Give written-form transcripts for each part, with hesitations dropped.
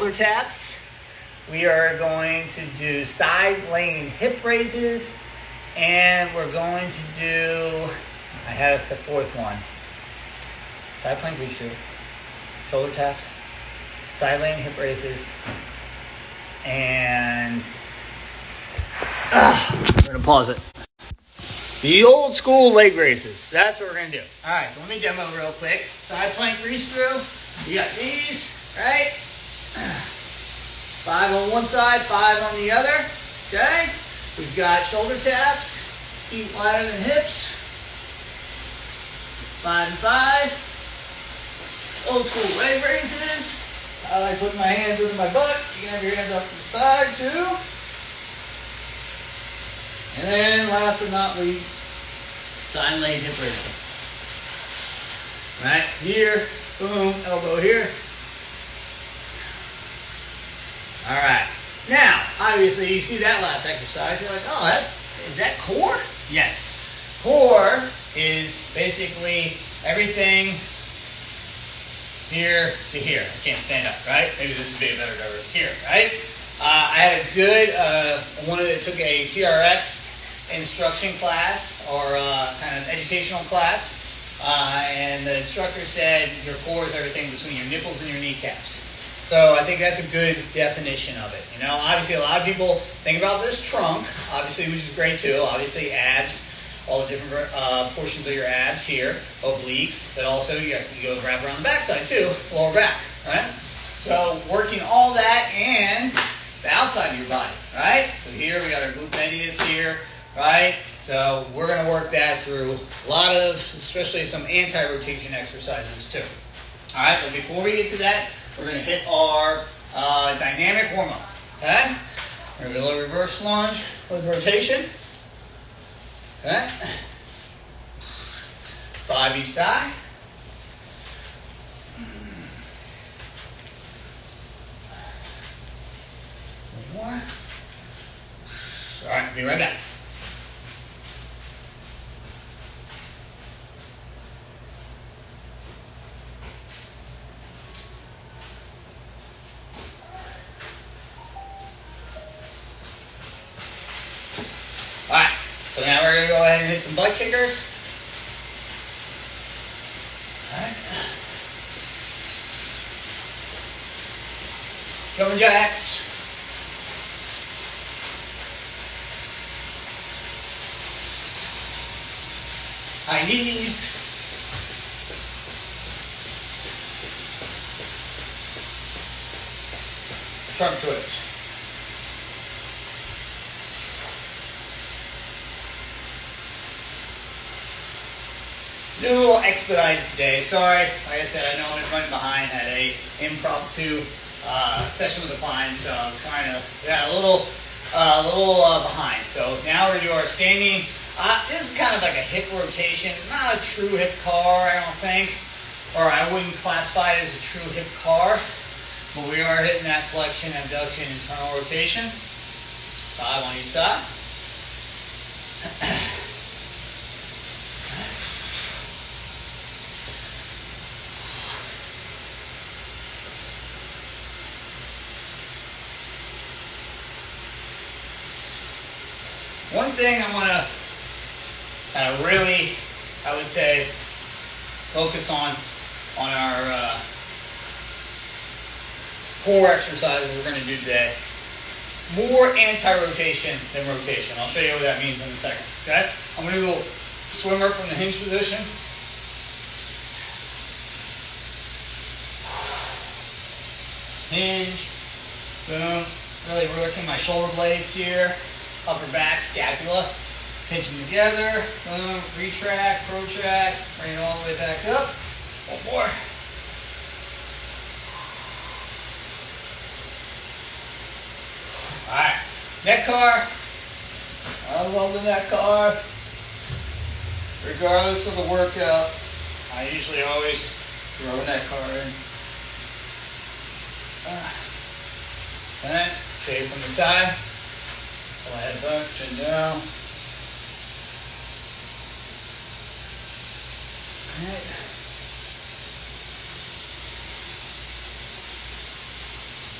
shoulder taps. We are going to do side laying hip raises, and we're going to do, I have the fourth one, side plank reach through, shoulder taps, side laying hip raises, and we're going to pause it. The old school leg raises. That's what we're going to do. All right, so let me demo real quick. Side plank reach through. You got these, right? 5 on one side, 5 on the other. Okay? We've got shoulder taps, feet wider than hips. 5 and 5. Old school leg raises. I like putting my hands under my butt. You can have your hands off to the side too. And then last but not least, side laying hip raises. Right here, boom, elbow here. All right. Now, obviously, you see that last exercise. You're like, oh, is that core? Yes. Core is basically everything here to here. I can't stand up, right? Maybe this would be better over here, right? I had a good one that took a TRX instruction class or kind of educational class, and the instructor said your core is everything between your nipples and your kneecaps. So I think that's a good definition of it. You know, obviously a lot of people think about this trunk, obviously, which is great too. Obviously abs, all the different portions of your abs here, obliques, but also you go wrap around the backside too, lower back, right? So working all that and the outside of your body, right? So here we got our glute medius here, right? So we're going to work that through a lot of, especially some anti-rotation exercises too. All right, but before we get to that, we're going to hit our dynamic warm-up, okay? We're going to do a little reverse lunge with rotation, okay? 5 each side. One more. All right, be right back. All right, so now we're going to go ahead and hit some butt kickers. All right. Jumping jacks. High knees. Trunk twist. Do a little expedited today. Sorry, like I said, I know I was running behind. Had a impromptu session with a client, so I was kind of a little behind. So now we're gonna do our standing. This is kind of like a hip rotation, not a true hip car, I don't think, or I wouldn't classify it as a true hip car, but we are hitting that flexion, abduction, internal rotation. 5 on each side. One thing I want to kind of really, I would say, focus on our core exercises we're going to do today. More anti-rotation than rotation. I'll show you what that means in a second. Okay? I'm going to do a little swimmer from the hinge position. Hinge. Boom. Really working my shoulder blades here. Upper back, scapula, pinching together, boom, retract, protract, bring it all the way back up. One more. All right, neck car. I love the neck car. Regardless of the workout, I usually always throw a neck car in. And shave from the side. Pull my head back, chin down.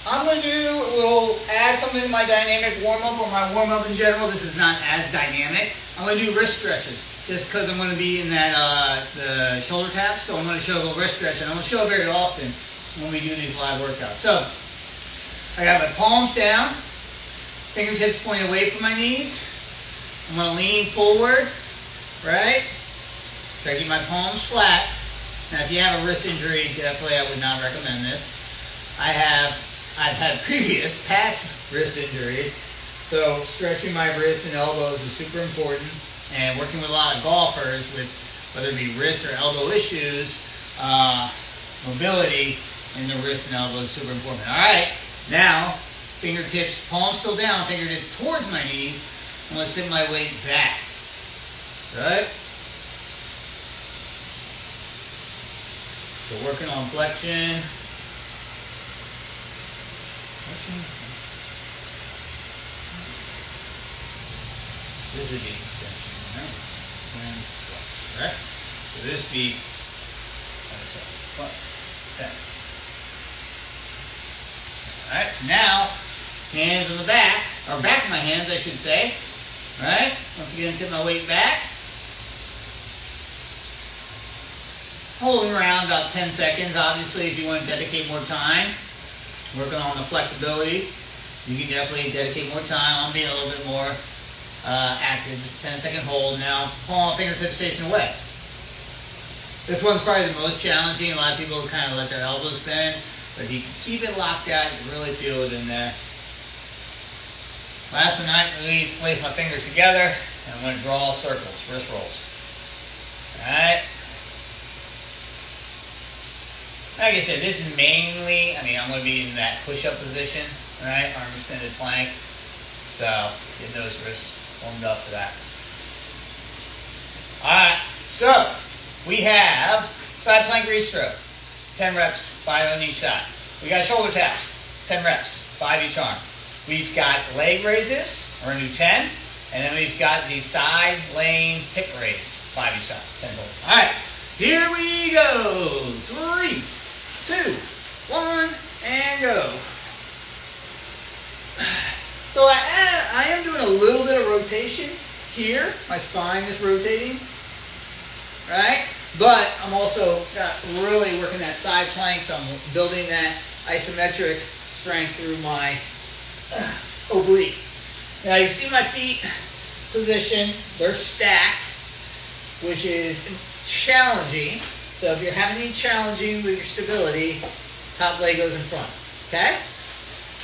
I'm going to do a little, add something to my dynamic warm-up or my warm-up in general. This is not as dynamic. I'm going to do wrist stretches just because I'm going to be in that the shoulder taps. So I'm going to show a little wrist stretch, and I'm going to show it very often when we do these live workouts. So I got my palms down, fingertips pointing away from my knees. I'm going to lean forward, right? Try to keep my palms flat. Now, if you have a wrist injury, definitely I would not recommend this. I've had previous past wrist injuries, so stretching my wrists and elbows is super important. And working with a lot of golfers with whether it be wrist or elbow issues, mobility in the wrist and elbows is super important. All right, now fingertips, palms still down, fingertips towards my knees. I'm going to sit my weight back. Good. So working on flexion. This is the extension, right? And flex, right? So this be flex, step. Alright, now hands on the back, or back of my hands I should say. Right? Once again, sit my weight back. Holding around about 10 seconds. Obviously, if you want to dedicate more time, working on the flexibility, you can definitely dedicate more time. I'm being a little bit more active. Just a 10-second hold. Now, palm, fingertips facing away. This one's probably the most challenging. A lot of people kind of let their elbows bend, but if you can keep it locked out, you really feel it in there. Last but not least, lace my fingers together, and I'm going to draw circles, wrist rolls. Alright? Like I said, this is mainly, I'm going to be in that push-up position, right? Arm extended plank. So, get those wrists warmed up for that. Alright, so, we have side plank reach stroke. 10 reps, 5 on each side. We got shoulder taps, 10 reps, 5 each arm. We've got leg raises, we're going to do 10. And then we've got the side laying hip raise, 5 each side, 10 total. Alright, here we go. 3, 2, 1, and go. So I am doing a little bit of rotation here. My spine is rotating, right? But I'm also really working that side plank, so I'm building that isometric strength through my oblique. Now you see my feet position, they're stacked, which is challenging. So if you're having any challenging with your stability, top leg goes in front, okay?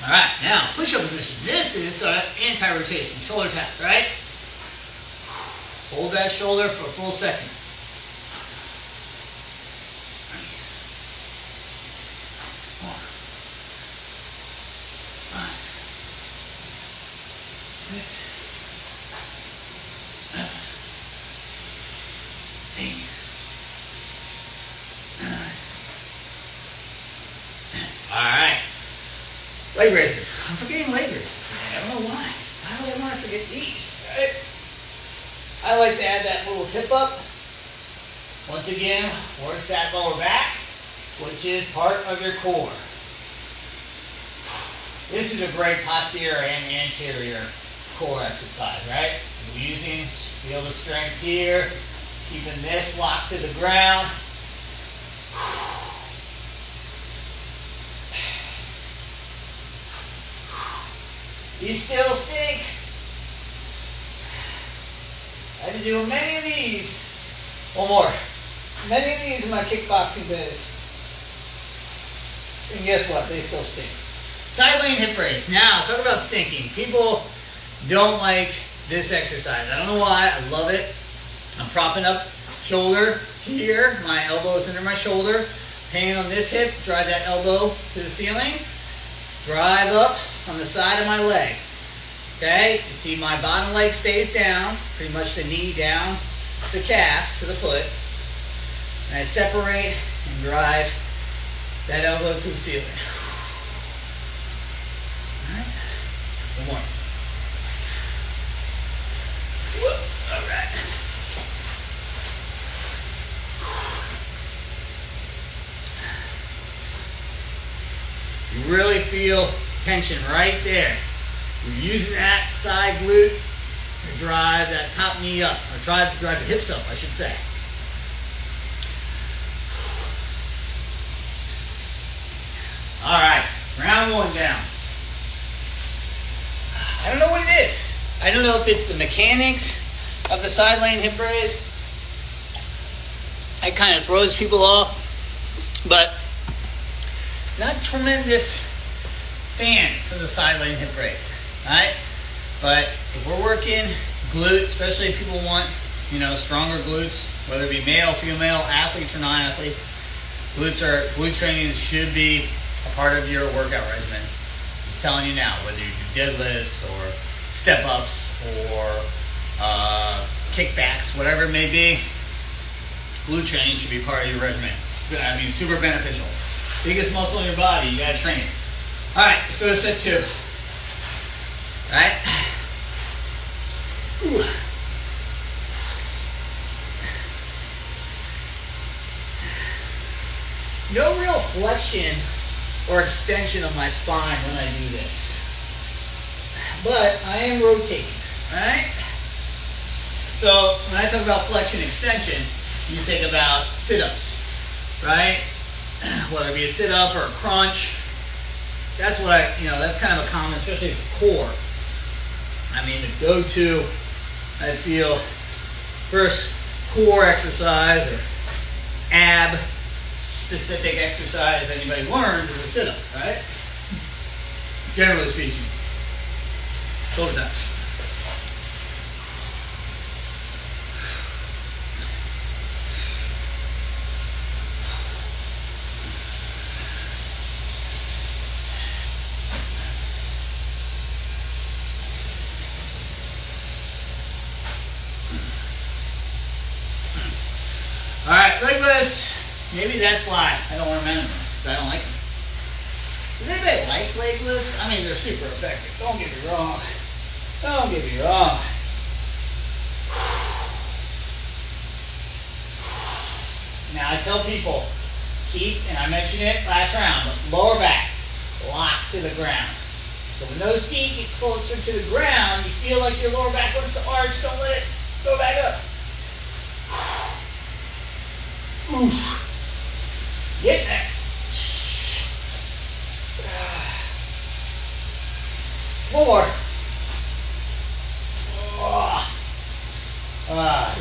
All right, now push-up position. This is anti-rotation, shoulder tap, right? Hold that shoulder for a full second. Alright. Leg raises. I'm forgetting leg raises today. I don't know why. Why do I want to forget these? Right? I like to add that little hip up. Once again, works that lower back, which is part of your core. This is a great posterior and anterior core exercise, right? We're using, feel the strength here, keeping this locked to the ground. You still stink. I had to do many of these. One more. Many of these in my kickboxing days. And guess what? They still stink. Side laying hip raise. Now, talk about stinking. People don't like this exercise. I don't know why. I love it. I'm propping up shoulder here. My elbow is under my shoulder. Hand on this hip. Drive that elbow to the ceiling. Drive up on the side of my leg. Okay? You see my bottom leg stays down. Pretty much the knee down the calf to the foot. And I separate and drive that elbow to the ceiling. Alright? One more. Alright. You really feel feel tension right there. You're using that side glute to drive that top knee up, or drive the hips up, I should say. All right, round one down. I don't know what it is. I don't know if it's the mechanics of the side lane hip raise. It kind of throws people off, but not tremendous fans of the side lane hip raise, all right? But if we're working glute, especially if people want, stronger glutes, whether it be male, female, athletes or non-athletes, glute training should be a part of your workout regimen. Just telling you now, whether you do deadlifts or step-ups or kickbacks, whatever it may be, glute training should be part of your regimen. I mean, super beneficial. Biggest muscle in your body, you gotta train it. All right, let's go to set 2. All right. Ooh. No real flexion or extension of my spine when I do this, but I am rotating, all right? So when I talk about flexion extension, you think about sit-ups, right? Whether it be a sit-up or a crunch, that's what that's kind of a common, especially for core. I mean, the go-to, I feel, first core exercise or ab specific exercise anybody learns is a sit-up, right? Generally speaking. Shoulder taps. All right, legless. Maybe that's why I don't want to mention them, because I don't like them. Does anybody like legless? I mean, they're super effective. Don't get me wrong. Don't get me wrong. Now, I tell people, keep, and I mentioned it last round, but lower back, locked to the ground. So when those feet get closer to the ground, you feel like your lower back wants to arch. Don't let it go back up. Oof. Get there. One more.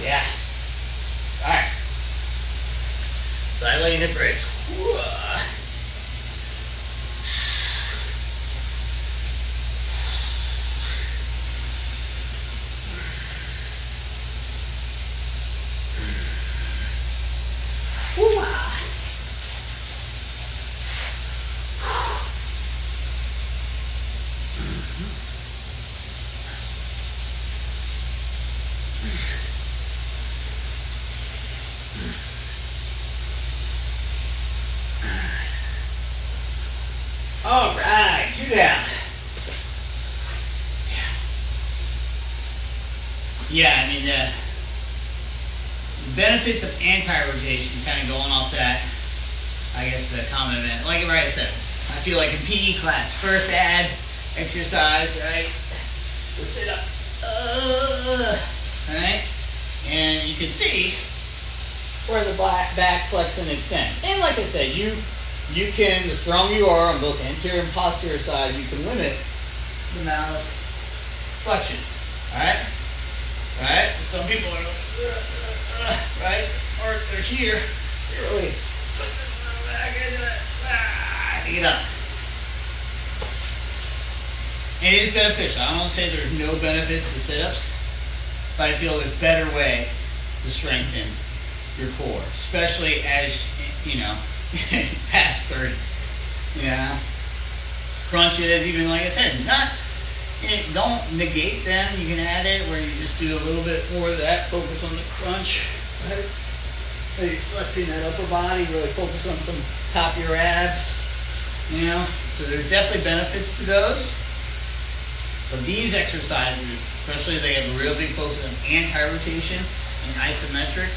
Yeah. All right. Side lane hip raise. All right, 2 down. Yeah, I mean, the benefits of anti-rotation is kind of going off that, I guess, the common event. Like I said, I feel like in PE class, first ad exercise, right? The sit up, right? And you can see where the back flex and extend. And like I said, you can, the stronger you are on both anterior and posterior side, you can limit the amount of flexion. All right? All right? Some people are right? Or they're here. They're really back into it. Get up. And it is beneficial. I don't say there's no benefits to sit-ups, but I feel there's a better way to strengthen your core, especially as, past 30. Yeah. Crunches, even like I said, don't negate them. You can add it where you just do a little bit more of that. Focus on the crunch, right? Maybe flexing that upper body. Really focus on some top of your abs. So there's definitely benefits to those. But these exercises, especially they have a real big focus on anti-rotation and isometric.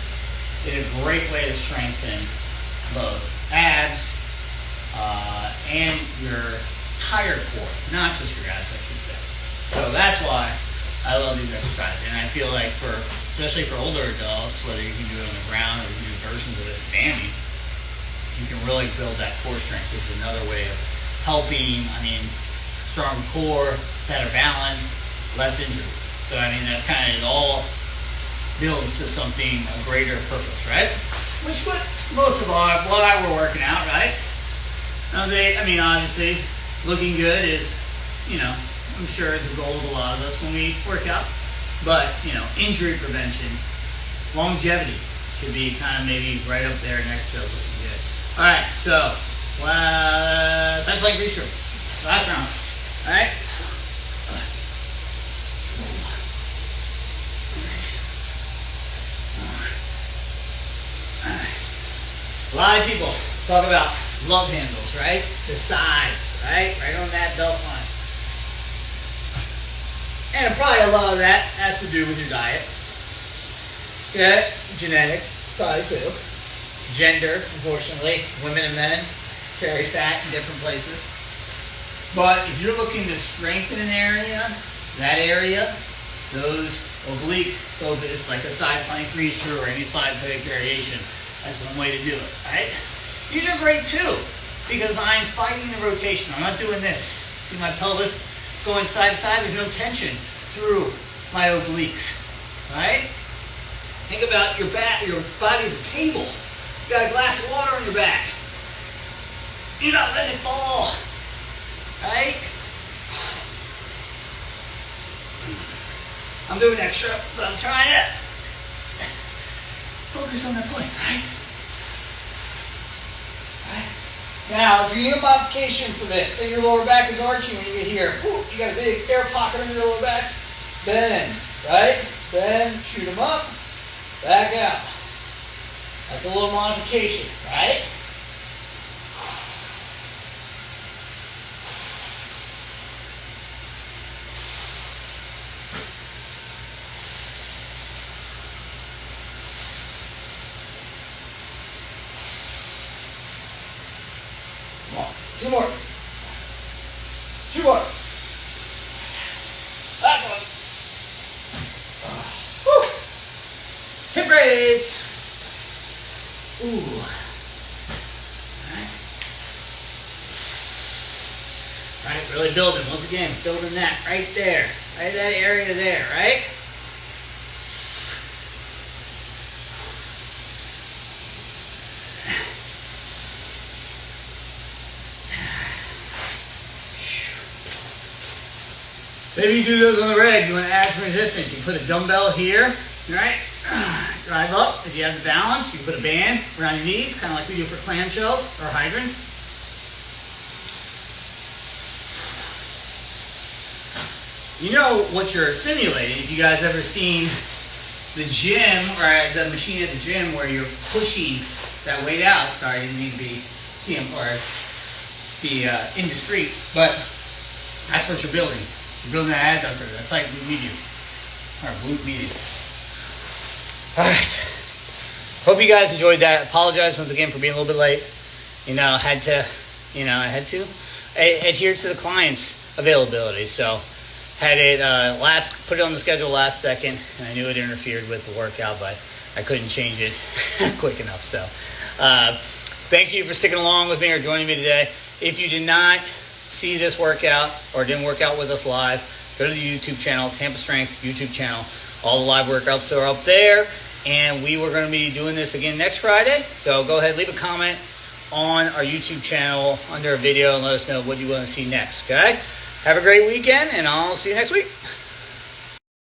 It's a great way to strengthen both abs and your entire core, not just your abs, I should say. So that's why I love these exercises. And I feel like especially for older adults, whether you can do it on the ground or you can do versions of it standing, you can really build that core strength, which is another way of helping, stronger core, better balance, less injuries. So, that's kind of, it all builds to something, a greater purpose, right? Which what most of why we're working out, right? Now obviously, looking good is, I'm sure it's a goal of a lot of us when we work out. But, injury prevention, longevity should be kind of maybe right up there next to looking good. All right, so, side plank restroke, last round, all right? A lot of people talk about love handles, right? The sides, right? Right on that belt line. And probably a lot of that has to do with your diet. Okay, genetics, probably too. Gender, unfortunately, women and men carry fat in different places. But if you're looking to strengthen an area, that area, those oblique focus, like a side plank restroke or any side plank variation, that's one way to do it, right? These are great too, because I'm fighting the rotation. I'm not doing this. See my pelvis going side to side? There's no tension through my obliques, right? Think about your back. Your body's a table. You got a glass of water on your back. You're not letting it fall, right? I'm doing extra, but I'm trying to focus on that point, right? Now, if you need a modification for this, say your lower back is arching when you get here. Woo, you got a big air pocket on your lower back. Bend, right? Bend, shoot them up, back out. That's a little modification, right? Two more. Two more. That one. Woo. Hip raise. Ooh. All right, really building. Once again, building that right there. Right that area there, right? Maybe you do those on the reg. You want to add some resistance. You put a dumbbell here, right? Drive up. If you have the balance, you put a band around your knees, kind of like we do for clamshells or hydrants. You know what you're simulating. If you guys ever seen the gym or the machine at the gym where you're pushing that weight out. Sorry, I didn't mean to be TM or be indiscreet, but that's what you're building. You're building that adductor. That's like glute medius or glute medius. All right. Hope you guys enjoyed that. Apologize once again for being a little bit late. I had to adhere to the client's availability. So had it put it on the schedule last second, and I knew it interfered with the workout, but I couldn't change it quick enough. So thank you for sticking along with me or joining me today. If you did not see this workout or didn't work out with us live, go to the YouTube channel, Tampa Strength YouTube channel. All the live workouts are up there, and we were going to be doing this again next Friday. So go ahead, leave a comment on our YouTube channel under a video and let us know what you want to see next, okay? Have a great weekend, and I'll see you next week.